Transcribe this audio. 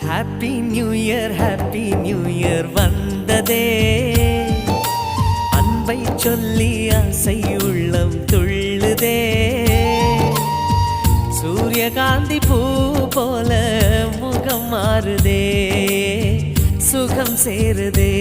Happy new year வந்ததே. அன்பை சொல்லி ஆசை உள்ளம் துள்ளுதே. சூரியகாந்தி பூ போல முகம் மாறுதே, சுகம் சேருதே.